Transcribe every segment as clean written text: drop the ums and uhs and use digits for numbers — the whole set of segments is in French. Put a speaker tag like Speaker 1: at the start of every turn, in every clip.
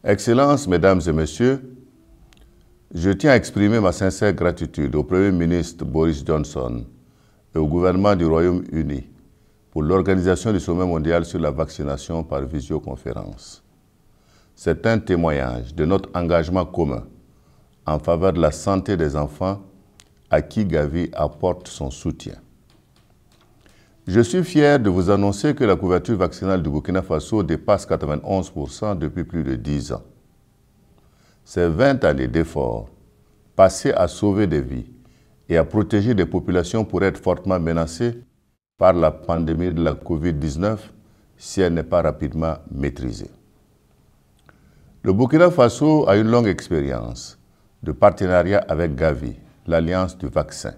Speaker 1: Excellences, Mesdames et Messieurs, je tiens à exprimer ma sincère gratitude au Premier ministre Boris Johnson et au gouvernement du Royaume-Uni pour l'organisation du sommet mondial sur la vaccination par visioconférence. C'est un témoignage de notre engagement commun en faveur de la santé des enfants à qui Gavi apporte son soutien. Je suis fier de vous annoncer que la couverture vaccinale du Burkina Faso dépasse 91% depuis plus de 10 ans. Ces 20 années d'efforts passés à sauver des vies et à protéger des populations pourraient être fortement menacées par la pandémie de la COVID-19 si elle n'est pas rapidement maîtrisée. Le Burkina Faso a une longue expérience de partenariat avec Gavi, l'Alliance du vaccin.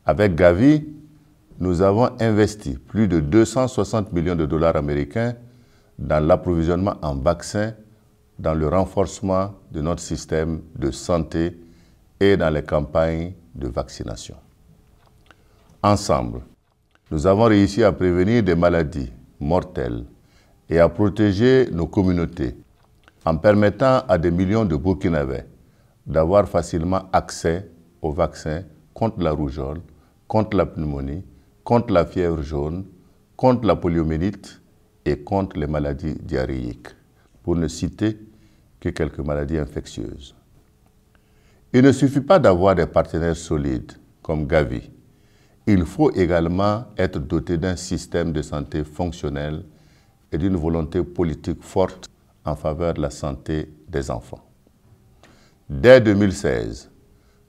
Speaker 1: Avec Gavi, nous avons investi plus de 260 millions de dollars américains dans l'approvisionnement en vaccins, dans le renforcement de notre système de santé et dans les campagnes de vaccination. Ensemble, nous avons réussi à prévenir des maladies mortelles et à protéger nos communautés en permettant à des millions de Burkinabés d'avoir facilement accès aux vaccins contre la rougeole, contre la pneumonie, contre la fièvre jaune, contre la poliomyélite et contre les maladies diarrhéiques, pour ne citer que quelques maladies infectieuses. Il ne suffit pas d'avoir des partenaires solides comme Gavi. Il faut également être doté d'un système de santé fonctionnel et d'une volonté politique forte en faveur de la santé des enfants. Dès 2016,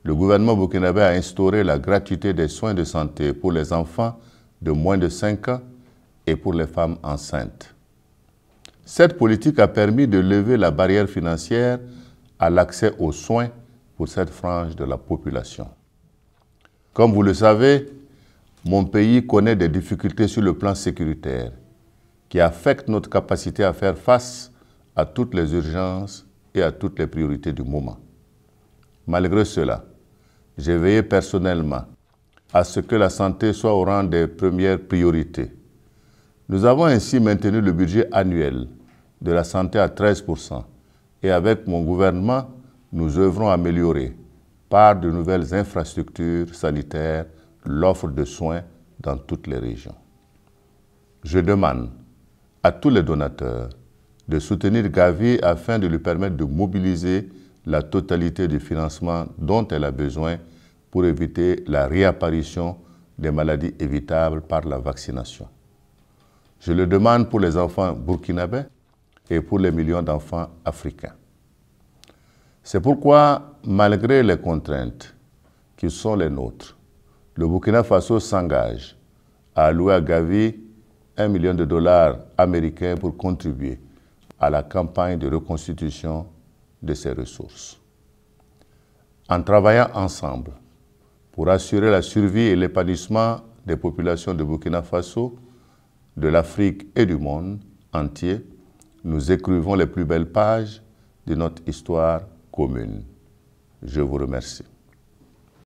Speaker 1: le gouvernement burkinabé a instauré la gratuité des soins de santé pour les enfants de moins de 5 ans et pour les femmes enceintes. Cette politique a permis de lever la barrière financière à l'accès aux soins pour cette frange de la population. Comme vous le savez, mon pays connaît des difficultés sur le plan sécuritaire qui affectent notre capacité à faire face à toutes les urgences et à toutes les priorités du moment. Malgré cela, j'ai veillé personnellement à ce que la santé soit au rang des premières priorités. Nous avons ainsi maintenu le budget annuel de la santé à 13% et avec mon gouvernement, nous œuvrons à améliorer par de nouvelles infrastructures sanitaires l'offre de soins dans toutes les régions. Je demande à tous les donateurs de soutenir Gavi afin de lui permettre de mobiliser la totalité du financement dont elle a besoin pour éviter la réapparition des maladies évitables par la vaccination. Je le demande pour les enfants burkinabés et pour les millions d'enfants africains. C'est pourquoi, malgré les contraintes qui sont les nôtres, le Burkina Faso s'engage à allouer à Gavi 1 million de dollars américains pour contribuer à la campagne de reconstitution de ses ressources. En travaillant ensemble pour assurer la survie et l'épanouissement des populations de Burkina Faso, de l'Afrique et du monde entier, nous écrivons les plus belles pages de notre histoire commune. Je vous remercie.